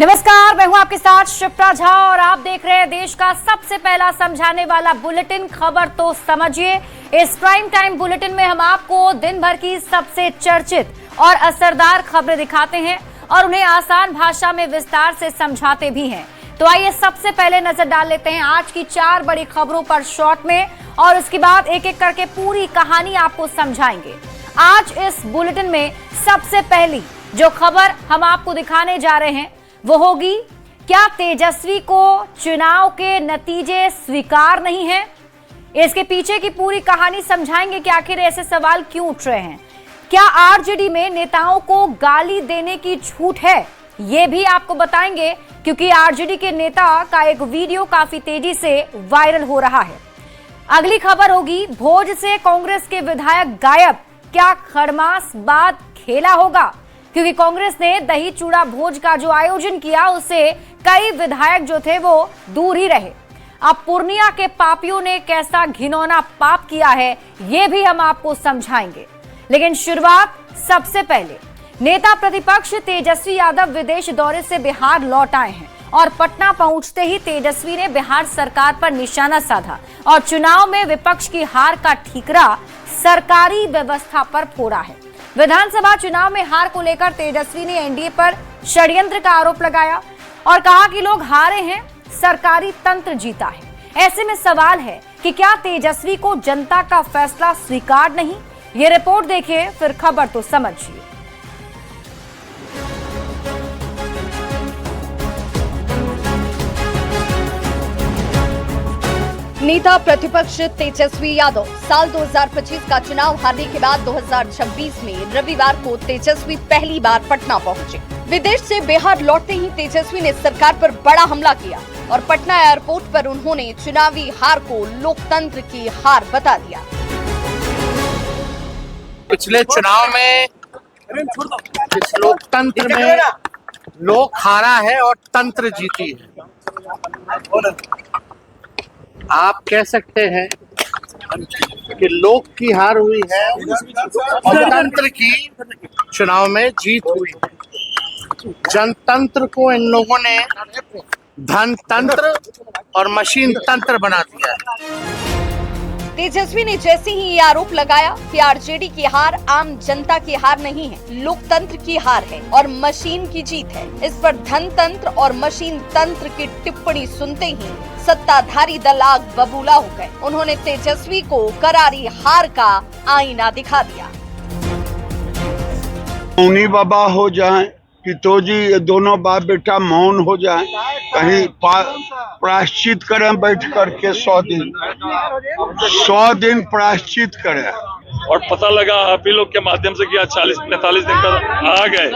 नमस्कार, मैं हूं आपके साथ शिप्रा झा और आप देख रहे हैं देश का सबसे पहला समझाने वाला बुलेटिन खबर तो समझिए। इस प्राइम टाइम बुलेटिन में हम आपको दिन भर की सबसे चर्चित और असरदार खबरें दिखाते हैं और उन्हें आसान भाषा में विस्तार से समझाते भी हैं। तो आइए सबसे पहले नजर डाल लेते हैं आज की 4 बड़ी खबरों पर शॉर्ट में और उसके बाद एक एक करके पूरी कहानी आपको समझाएंगे। आज इस बुलेटिन में सबसे पहली जो खबर हम आपको दिखाने जा रहे हैं वो होगी, क्या तेजस्वी को चुनाव के नतीजे स्वीकार नहीं हैं? इसके पीछे की पूरी कहानी समझाएंगे कि आखिर ऐसे सवाल क्यों उठ रहे हैं। क्या आरजेडी में नेताओं को गाली देने की छूट है, ये भी आपको बताएंगे, क्योंकि आरजेडी के नेता का एक वीडियो काफी तेजी से वायरल हो रहा है। अगली खबर होगी, भोज से कांग्रेस के विधायक गायब, क्या खड़मास बाद खेला होगा? क्योंकि कांग्रेस ने दही चूड़ा भोज का जो आयोजन किया उससे कई विधायक जो थे वो दूर ही रहे। अब पूर्णिया के पापियों ने कैसा घिनौना पाप किया है ये भी हम आपको समझाएंगे। लेकिन शुरुआत सबसे पहले, नेता प्रतिपक्ष तेजस्वी यादव विदेश दौरे से बिहार लौट आए हैं और पटना पहुंचते ही तेजस्वी ने बिहार सरकार पर निशाना साधा और चुनाव में विपक्ष की हार का ठीकरा सरकारी व्यवस्था पर फोड़ा है। विधानसभा चुनाव में हार को लेकर तेजस्वी ने एनडीए पर षड्यंत्र का आरोप लगाया और कहा कि लोग हारे हैं, सरकारी तंत्र जीता है। ऐसे में सवाल है कि क्या तेजस्वी को जनता का फैसला स्वीकार नहीं? ये रिपोर्ट देखिए, फिर खबर तो समझिए। नेता प्रतिपक्ष तेजस्वी यादव साल 2025 का चुनाव हारने के बाद 2026 में रविवार को तेजस्वी पहली बार पटना पहुंचे। विदेश से बिहार लौटते ही तेजस्वी ने सरकार पर बड़ा हमला किया और पटना एयरपोर्ट पर उन्होंने चुनावी हार को लोकतंत्र की हार बता दिया। पिछले चुनाव में इस लोकतंत्र में लोक हारा है और तंत्र जीती है। आप कह सकते हैं कि लोक की हार हुई है और तंत्र की चुनाव में जीत हुई है। जनतंत्र को इन लोगों ने धन तंत्र और मशीन तंत्र बना दिया है। तेजस्वी ने जैसे ही ये आरोप लगाया कि आरजेडी की हार आम जनता की हार नहीं है, लोकतंत्र की हार है और मशीन की जीत है, इस पर धन तंत्र और मशीन तंत्र की टिप्पणी सुनते ही सत्ताधारी दल आग बबूला हो गए। उन्होंने तेजस्वी को करारी हार का आईना दिखा दिया। मौनी बाबा हो जाएं, पितोजी दोनों बाप बेटा मौन हो जाएं, कहीं प्रायश्चित करें बैठ करके 100 दिन प्रायश्चित करें। और पता लगा आप ही लोग के माध्यम से कि आज 40-45 दिन पर आ गए।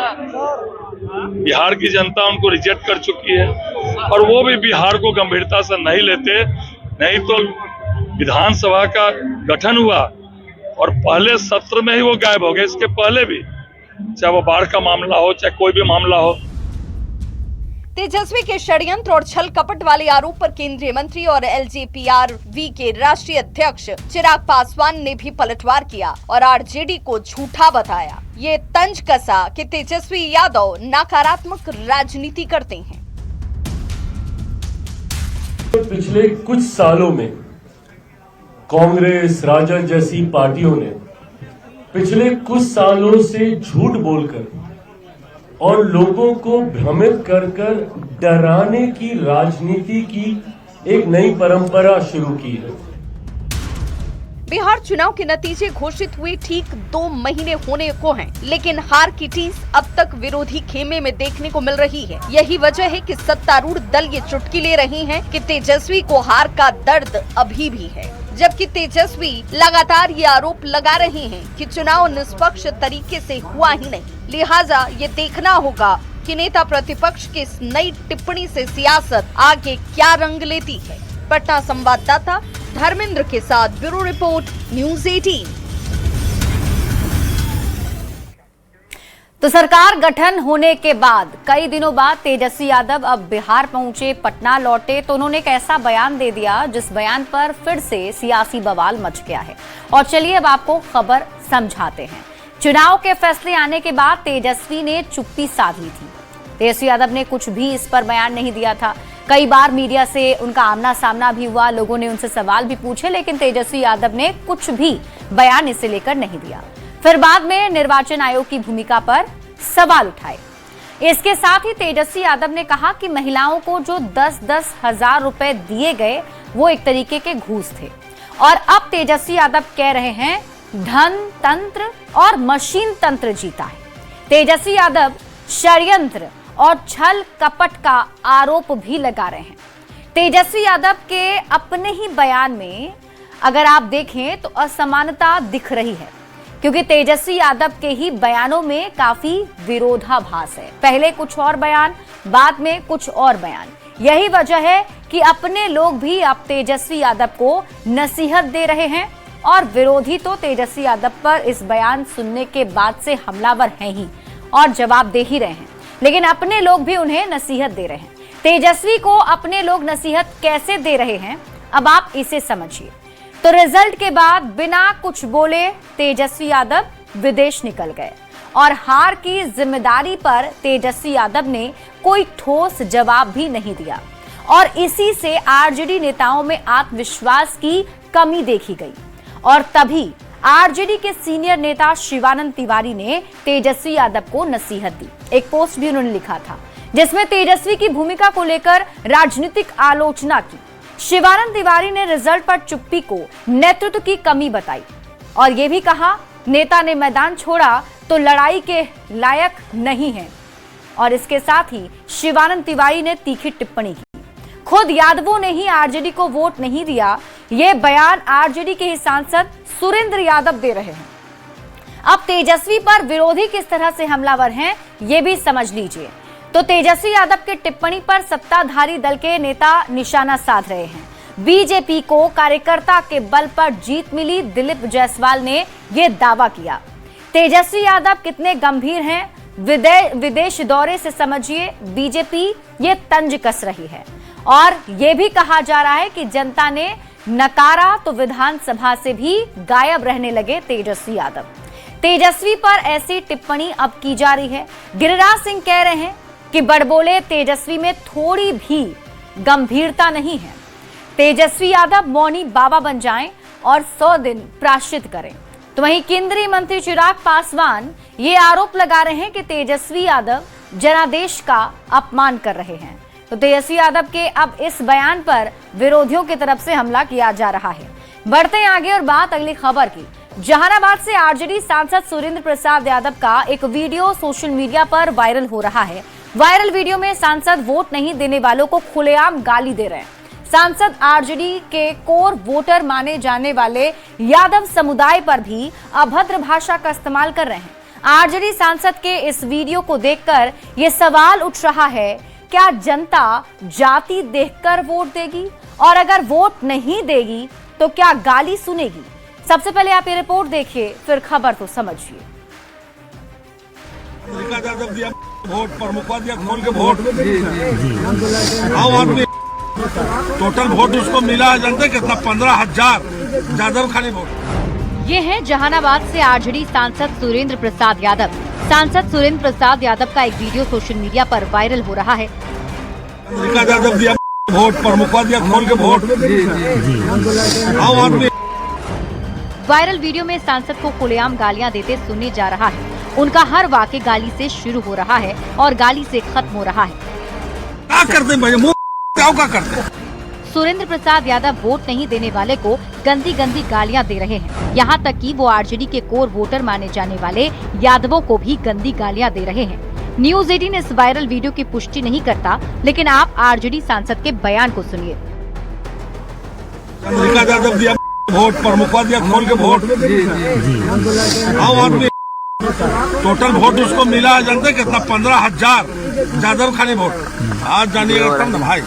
बिहार की जनता उनको रिजेक्ट कर चुकी है और वो भी बिहार को गंभीरता से नहीं लेते। नहीं तो विधानसभा का गठन हुआ और पहले सत्र में ही वो गायब हो गए। इसके पहले भी, चाहे वो बाढ़ का मामला हो चाहे कोई भी मामला हो। तेजस्वी के षड्यंत्र और छल कपट वाले आरोप पर केंद्रीय मंत्री और एलजेपीआरवी के राष्ट्रीय अध्यक्ष चिराग पासवान ने भी पलटवार किया और आरजेडी को झूठा बताया। ये तंज कसा कि तेजस्वी यादव नकारात्मक राजनीति करते हैं। पिछले कुछ सालों में कांग्रेस, राजद जैसी पार्टियों ने पिछले कुछ सालों से झूठ बोलकर और लोगों को भ्रमित कर डराने की राजनीति की एक नई परंपरा शुरू की है। बिहार चुनाव के नतीजे घोषित हुए ठीक 2 महीने होने को हैं, लेकिन हार की टीस अब तक विरोधी खेमे में देखने को मिल रही है। यही वजह है कि सत्तारूढ़ दल ये चुटकी ले रहे हैं कि तेजस्वी को हार का दर्द अभी भी है, जबकि तेजस्वी लगातार ये आरोप लगा रहे हैं कि चुनाव निष्पक्ष तरीके से हुआ ही नहीं। लिहाजा ये देखना होगा कि नेता प्रतिपक्ष की इस नई टिप्पणी से सियासत आगे क्या रंग लेती है। पटना संवाददाता धर्मेंद्र के साथ ब्यूरो रिपोर्ट, न्यूज़ 18। तो सरकार गठन होने के बाद कई दिनों बाद तेजस्वी यादव अब बिहार पहुंचे, पटना लौटे तो उन्होंने एक ऐसा बयान दे दिया जिस बयान पर फिर से सियासी बवाल मच गया है। और चलिए अब आपको खबर समझाते हैं। चुनाव के फैसले आने के बाद तेजस्वी ने चुप्पी साध ली थी। तेजस्वी यादव ने कुछ भी इस पर बयान नहीं दिया था। कई बार मीडिया से उनका आमना सामना भी हुआ, लोगों ने उनसे सवाल भी पूछे, लेकिन तेजस्वी यादव ने कुछ भी बयान इसे लेकर नहीं दिया। फिर बाद में निर्वाचन आयोग की भूमिका पर सवाल उठाए। इसके साथ ही तेजस्वी यादव ने कहा कि महिलाओं को जो 10-10 हजार रुपए दिए गए वो एक तरीके के घूस थे। और अब तेजस्वी यादव कह रहे हैं धन तंत्र और मशीन तंत्र जीता है। तेजस्वी यादव षड्यंत्र और छल कपट का आरोप भी लगा रहे हैं। तेजस्वी यादव के अपने ही बयान में अगर आप देखें तो असमानता दिख रही है, क्योंकि तेजस्वी यादव के ही बयानों में काफी विरोधाभास है। पहले कुछ और बयान, बाद में कुछ और बयान। यही वजह है कि अपने लोग भी अब तेजस्वी यादव को नसीहत दे रहे हैं और विरोधी तो तेजस्वी यादव पर इस बयान सुनने के बाद से हमलावर हैं ही और जवाब दे ही रहे हैं, लेकिन अपने लोग भी उन्हें नसीहत दे रहे हैं। तेजस्वी को अपने लोग नसीहत कैसे दे रहे हैं, अब आप इसे समझिए। तो रिजल्ट के बाद बिना कुछ बोले तेजस्वी यादव विदेश निकल गए और हार की जिम्मेदारी पर तेजस्वी यादव ने कोई ठोस जवाब भी नहीं दिया और इसी से आरजेडी नेताओं में आत्मविश्वास की कमी देखी गई। और तभी आरजेडी के सीनियर नेता शिवानंद तिवारी ने तेजस्वी यादव को नसीहत दी। एक पोस्ट भी उन्होंने लिखा था जिसमें तेजस्वी की भूमिका को लेकर राजनीतिक आलोचना की। शिवानंद तिवारी ने रिजल्ट पर चुप्पी को नेतृत्व की कमी बताई और यह भी कहा नेता ने मैदान छोड़ा तो लड़ाई के लायक नहीं है। और इसके साथ ही शिवानंद तिवारी ने तीखी टिप्पणी की। खुद यादवों ने ही आरजेडी को वोट नहीं दिया, ये बयान आरजेडी के ही सांसद सुरेंद्र यादव दे रहे हैं। अब तेजस्वी पर विरोधी किस तरह से हमलावर हैं, ये भी समझ लीजिए। तो तेजस्वी यादव के टिप्पणी पर सत्ताधारी दल के नेता निशाना साध रहे हैं। बीजेपी को कार्यकर्ता के बल पर जीत मिली, दिलीप जायसवाल ने यह दावा किया। तेजस्वी यादव कितने गंभीर हैं, विदेश दौरे से समझिए। बीजेपी ये तंज कस रही है और यह भी कहा जा रहा है कि जनता ने नकारा तो विधानसभा से भी गायब रहने लगे तेजस्वी यादव। तेजस्वी पर ऐसी टिप्पणी अब की जा रही है। गिरिराज सिंह कह रहे हैं कि बड़बोले तेजस्वी में थोड़ी भी गंभीरता नहीं है। तेजस्वी यादव मौनी बाबा बन जाएं और 100 दिन प्रायश्चित करें। तो वहीं केंद्रीय मंत्री चिराग पासवान ये आरोप लगा रहे हैं कि तेजस्वी यादव जनादेश का अपमान कर रहे हैं। तो तेजस्वी यादव के अब इस बयान पर विरोधियों की तरफ से हमला किया जा रहा है। बढ़ते हैं आगे और बात अगली खबर की। जहानाबाद से आरजेडी सांसद सुरेंद्र प्रसाद यादव का एक वीडियो सोशल मीडिया पर वायरल हो रहा है। वायरल वीडियो में सांसद वोट नहीं देने वालों को खुलेआम गाली दे रहे हैं। सांसद आरजेडी के कोर वोटर माने जाने वाले यादव समुदाय पर भी अभद्र भाषा का इस्तेमाल कर रहे हैं। आरजेडी सांसद के इस वीडियो को देखकर यह सवाल उठ रहा है, क्या जनता जाति देखकर वोट देगी और अगर वोट नहीं देगी तो क्या गाली सुनेगी? सबसे पहले आप ये रिपोर्ट देखिए, फिर खबर तो समझिए। वोट प्रमुख दिया खोल के वोट आम आदमी टोटल वोट उसको मिला है, जानते कितना? 15,000 यादव खाली वोट। ये है जहानाबाद से आरजेडी सांसद सुरेंद्र प्रसाद यादव। सांसद सुरेंद्र प्रसाद यादव का एक वीडियो सोशल मीडिया पर वायरल हो रहा है। यादव दिया वोट प्रमुख दिया खोल के वोट आम आदमी। वायरल वीडियो में सांसद को खुलेआम गालियां देते सुने जा रहा है। उनका हर वाक्य गाली से शुरू हो रहा है और गाली से खत्म हो रहा है। क्या करते हैं मुंह क्या करते? सुरेंद्र प्रसाद यादव वोट नहीं देने वाले को गंदी गंदी गालियां दे रहे हैं। यहाँ तक कि वो आरजेडी के कोर वोटर माने जाने वाले यादवों को भी गंदी गालियां दे रहे हैं। न्यूज 18 इस वायरल वीडियो की पुष्टि नहीं करता, लेकिन आप आरजेडी सांसद के बयान को सुनिए। यादव दिया वोट प्रमुख दिया खोल के वोट आम आदमी टोटल वोट उसको मिला है, जानते कितना? 15,000 यादव खाली वोट। आज जानिएगा तब ना भाई।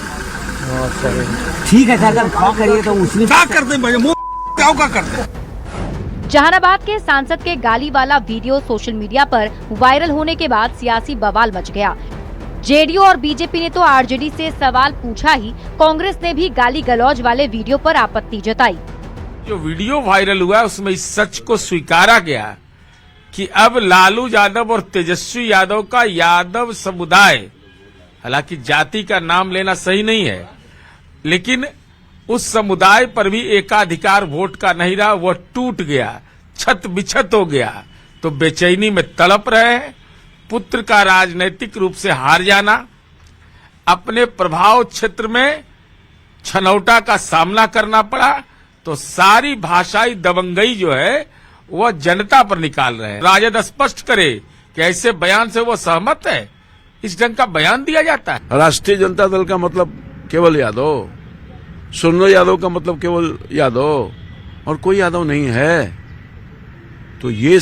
ठीक है सर, क्या करिए तो उसमें क्या करते हैं मुंह क्या करते? जहानाबाद के सांसद के गाली वाला वीडियो सोशल मीडिया पर वायरल होने के बाद सियासी बवाल मच गया। जेडीयू और बीजेपी ने तो आरजेडी से सवाल पूछा ही, कांग्रेस ने भी गाली गलौज वाले वीडियो पर आपत्ति जताई। जो वीडियो वायरल हुआ उसमें इस सच को स्वीकारा गया कि अब लालू यादव और तेजस्वी यादव का यादव समुदाय हालांकि जाति का नाम लेना सही नहीं है, लेकिन उस समुदाय पर भी एकाधिकार वोट का नहीं रहा, वह टूट गया, छत बिछत हो गया। तो बेचैनी में तड़प रहे हैं। पुत्र का राजनीतिक रूप से हार जाना, अपने प्रभाव क्षेत्र में छनौटा का सामना करना पड़ा, तो सारी भाषाई दबंगई जो है वह जनता पर निकाल रहे हैं। राजद स्पष्ट करे कि ऐसे बयान से वो सहमत है। इस ढंग का बयान दिया जाता है। राष्ट्रीय जनता दल का मतलब केवल यादव, सुनो यादव का मतलब केवल यादव और कोई यादव नहीं है। तो ये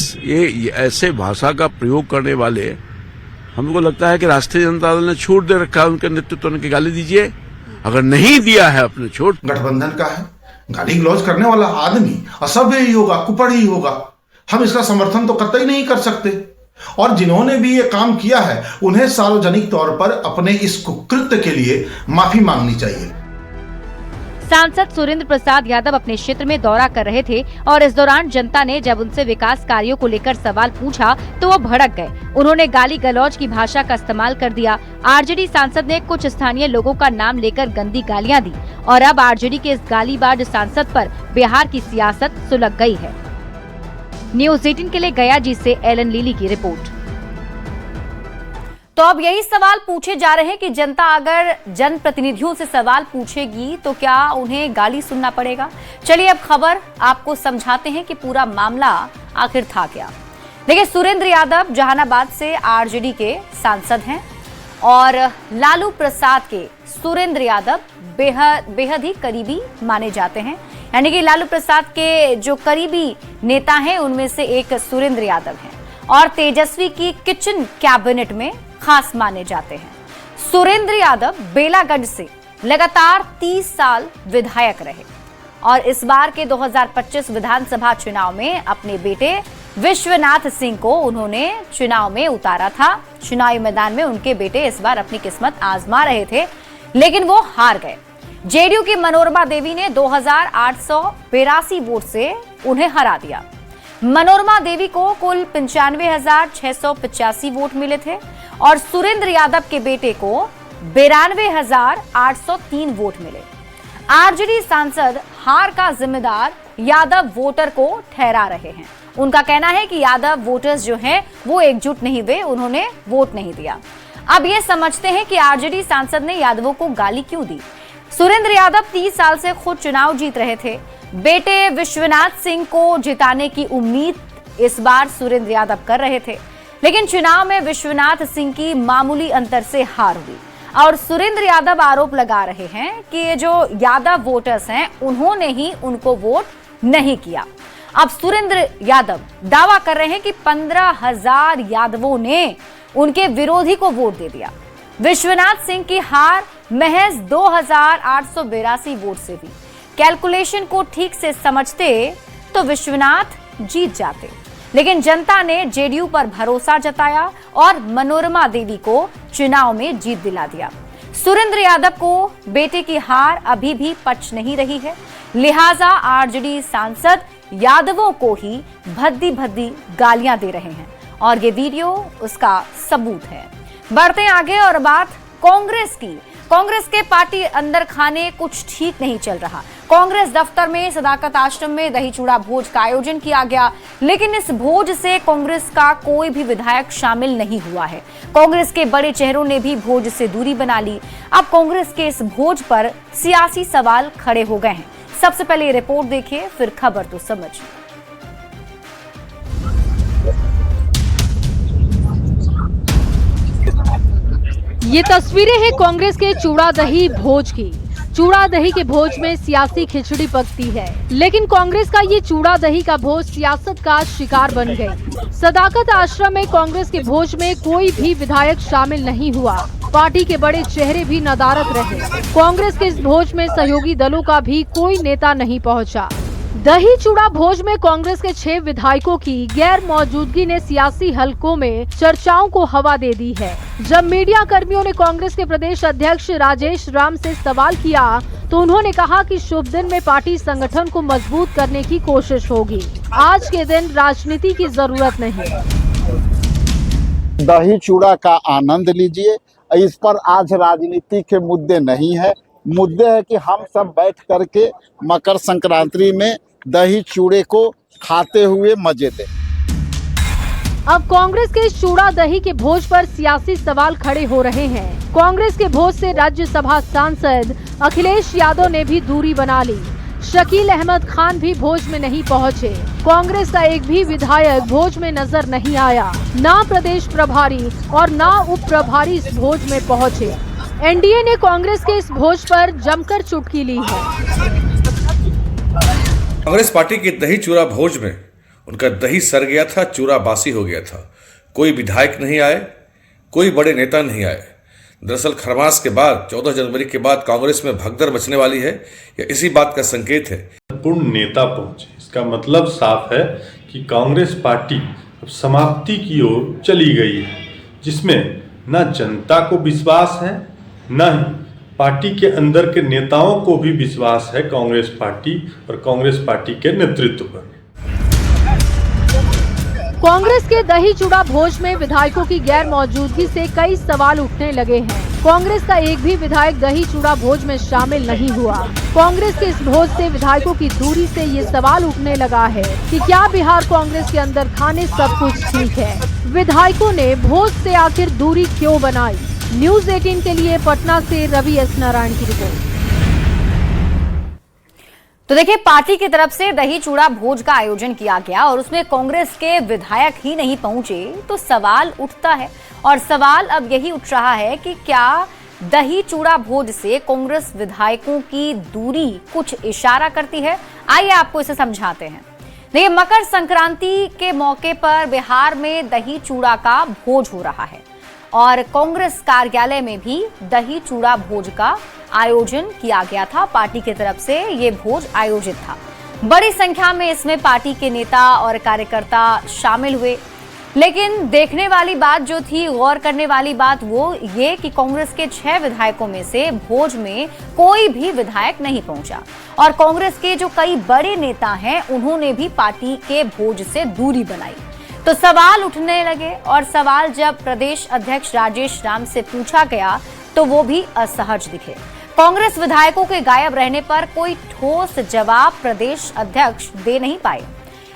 ऐसे भाषा का प्रयोग करने वाले, हमको लगता है कि राष्ट्रीय जनता दल ने छूट दे रखा है उनके नेतृत्व ने, गाली दीजिए। अगर नहीं दिया है अपने छूट, गठबंधन का है, गाली गलौज करने वाला आदमी असभ्य ही होगा, कुपड़ ही होगा। हम इसका समर्थन तो कतई नहीं कर सकते। और जिन्होंने भी ये काम किया है उन्हें सार्वजनिक तौर पर अपने इस कुकृत्य के लिए माफी मांगनी चाहिए। सांसद सुरेंद्र प्रसाद यादव अपने क्षेत्र में दौरा कर रहे थे और इस दौरान जनता ने जब उनसे विकास कार्यों को लेकर सवाल पूछा तो वो भड़क गए। उन्होंने गाली गलौज की भाषा का इस्तेमाल कर दिया। आरजेडी सांसद ने कुछ स्थानीय लोगों का नाम लेकर गंदी गालियां दी और अब आरजेडी के इस गालीबाज सांसद पर बिहार की सियासत सुलग गई है। न्यूज़ 18 के लिए गया जी से एलन लीली की रिपोर्ट। तो अब यही सवाल पूछे जा रहे हैं कि जनता अगर जनप्रतिनिधियों से सवाल पूछेगी तो क्या उन्हें गाली सुनना पड़ेगा। चलिए अब खबर आपको समझाते हैं कि पूरा मामला आखिर था क्या। देखिए, सुरेंद्र यादव जहानाबाद से आरजेडी के सांसद हैं और लालू प्रसाद के सुरेंद्र यादव बेहद ही करीबी माने जाते हैं। यानी कि लालू प्रसाद के जो करीबी नेता हैं उनमें से एक सुरेंद्र यादव हैं और तेजस्वी की किचन कैबिनेट में खास माने जाते हैं। सुरेंद्र यादव बेलागढ़ से लगातार 30 साल विधायक रहे और इस बार के 2025 विधानसभा चुनाव में अपने बेटे विश्वनाथ सिंह को उन्होंने चुनाव में उतारा था। चुनावी मैदान में उनके बेटे इस बार अपनी किस्मत आजमा रहे थे, लेकिन वो हार गए। जेडीयू की मनोरमा देवी ने 2882 वोट से उन्हें हरा दिया। मनोरमा देवी को कुल 95,685 वोट मिले थे और सुरेंद्र यादव के बेटे को 92,803 वोट मिले। आरजेडी सांसद हार का जिम्मेदार यादव वोटर को ठहरा रहे हैं। उनका कहना है कि यादव वोटर्स जो हैं वो एकजुट नहीं हुए, उन्होंने वोट नहीं दिया। अब ये समझते हैं कि आरजेडी सांसद ने यादवों को गाली क्यों दी। सुरेंद्र यादव 30 साल से खुद चुनाव जीत रहे थे। बेटे विश्वनाथ सिंह को जिताने की उम्मीद इस बार सुरेंद्र यादव कर रहे थे, लेकिन चुनाव में विश्वनाथ सिंह की मामूली अंतर से हार हुई और सुरेंद्र यादव आरोप लगा रहे हैं कि ये जो यादव वोटर्स हैं उन्होंने ही उनको वोट नहीं किया। अब सुरेंद्र यादव दावा कर रहे हैं कि 15,000 यादवों ने उनके विरोधी को वोट दे दिया। विश्वनाथ सिंह की हार महज 2,882 वोट से हुई। कैलकुलेशन को ठीक से समझते तो विश्वनाथ जीत जाते, लेकिन जनता ने जेडीयू पर भरोसा जताया और मनोरमा देवी को चुनाव में जीत दिला दिया। सुरेंद्र यादव को बेटे की हार अभी भी पच नहीं रही है, लिहाजा आरजेडी सांसद यादवों को ही भद्दी भद्दी गालियां दे रहे हैं और ये वीडियो उसका सबूत है। बढ़ते आगे और बात कांग्रेस की। कांग्रेस के पार्टी अंदर खाने कुछ ठीक नहीं चल रहा। कांग्रेस दफ्तर में सदाकत आश्रम में दही चूड़ा भोज का आयोजन किया गया, लेकिन इस भोज से कांग्रेस का कोई भी विधायक शामिल नहीं हुआ है। कांग्रेस के बड़े चेहरों ने भी भोज से दूरी बना ली। अब कांग्रेस के इस भोज पर सियासी सवाल खड़े हो गए हैं। सबसे पहले ये रिपोर्ट देखिए, फिर खबर तो समझिए। ये तस्वीरें हैं कांग्रेस के चूड़ा दही भोज की। चूड़ा दही के भोज में सियासी खिचड़ी पकती है, लेकिन कांग्रेस का ये चूड़ा दही का भोज सियासत का शिकार बन गई। सदाकत आश्रम में कांग्रेस के भोज में कोई भी विधायक शामिल नहीं हुआ। पार्टी के बड़े चेहरे भी नदारद रहे। कांग्रेस के इस भोज में सहयोगी दलों का भी कोई नेता नहीं पहुंचा। दही चूड़ा भोज में कांग्रेस के 6 विधायकों की गैर मौजूदगी ने सियासी हलकों में चर्चाओं को हवा दे दी है। जब मीडिया कर्मियों ने कांग्रेस के प्रदेश अध्यक्ष राजेश राम से सवाल किया तो उन्होंने कहा कि शुभ दिन में पार्टी संगठन को मजबूत करने की कोशिश होगी। आज के दिन राजनीति की जरूरत नहीं। दही चूड़ा का आनंद लीजिए इस पर आज राजनीति के मुद्दे नहीं है। मुद्दे है कि हम सब बैठ करके मकर संक्रांति में दही चूड़े को खाते हुए मजे लें। अब कांग्रेस के चूड़ा दही के भोज पर सियासी सवाल खड़े हो रहे हैं। कांग्रेस के भोज से राज्यसभा सांसद अखिलेश यादव ने भी दूरी बना ली। शकील अहमद खान भी भोज में नहीं पहुंचे। कांग्रेस का एक भी विधायक भोज में नजर नहीं आया। ना प्रदेश प्रभारी और ना उप प्रभारी इस भोज में पहुंचे। एनडीए ने कांग्रेस के इस भोज पर जमकर चुटकी ली है। कांग्रेस पार्टी के दही चूड़ा भोज में उनका दही सड़ गया था, चूड़ा बासी हो गया था। कोई विधायक नहीं आए, कोई बड़े नेता नहीं आए। दरअसल खरमास के बाद 14 जनवरी के बाद कांग्रेस में भगदड़ मचने वाली है, या इसी बात का संकेत है। पूर्ण नेता पहुंचे, इसका मतलब साफ है कि कांग्रेस पार्टी अब समाप्ति की ओर चली गई है, जिसमें न जनता को विश्वास है, न ही पार्टी के अंदर के नेताओं को भी विश्वास है कांग्रेस पार्टी और कांग्रेस पार्टी के नेतृत्व पर। कांग्रेस के दही चूड़ा भोज में विधायकों की गैर मौजूदगी से कई सवाल उठने लगे हैं। कांग्रेस का एक भी विधायक दही चूड़ा भोज में शामिल नहीं हुआ। कांग्रेस के इस भोज से विधायकों की दूरी से ये सवाल उठने लगा है कि क्या बिहार कांग्रेस के अंदर खाने सब कुछ ठीक है। विधायकों ने भोज से आखिर दूरी क्यों बनाई? न्यूज 18 के लिए पटना से रवि एस नारायण की रिपोर्ट। तो देखिए, पार्टी की तरफ से दही चूड़ा भोज का आयोजन किया गया और उसमें कांग्रेस के विधायक ही नहीं पहुंचे तो सवाल उठता है। और सवाल अब यही उठ रहा है कि क्या दही चूड़ा भोज से कांग्रेस विधायकों की दूरी कुछ इशारा करती है? आइए आपको इसे समझाते हैं। देखिए, मकर संक्रांति के मौके पर बिहार में दही चूड़ा का भोज हो रहा है और कांग्रेस कार्यालय में भी दही चूड़ा भोज का आयोजन किया गया था। पार्टी की तरफ से ये भोज आयोजित था। बड़ी संख्या में इसमें पार्टी के नेता और कार्यकर्ता शामिल हुए। लेकिन देखने वाली बात जो थी, गौर करने वाली बात वो ये कि कांग्रेस के 6 विधायकों में से भोज में कोई भी विधायक नहीं पहुंचा और कांग्रेस के जो कई बड़े नेता हैं उन्होंने भी पार्टी के भोज से दूरी बनाई। तो सवाल उठने लगे और सवाल जब प्रदेश अध्यक्ष राजेश राम से पूछा गया तो वो भी असहज दिखे। कांग्रेस विधायकों के गायब रहने पर कोई ठोस जवाब प्रदेश अध्यक्ष दे नहीं पाए।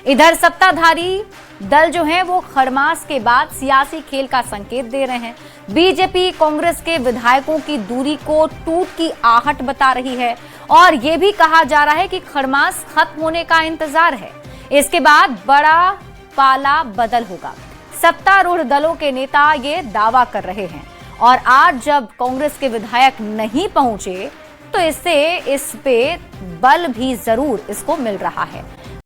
इधर सत्ताधारी दल जो है वो खरमास के बाद सियासी खेल का संकेत दे रहे हैं। बीजेपी कांग्रेस के विधायकों की दूरी को टूट की आहट बता रही है और ये भी कहा जा रहा है कि खरमास खत्म होने का इंतजार है। इसके बाद बड़ा पाला बदल होगा। सत्तारूढ़ दलों के नेता ये दावा कर रहे हैं और आज जब कांग्रेस के विधायक नहीं पहुंचे तो इससे इस पे बल भी जरूर इसको मिल रहा है।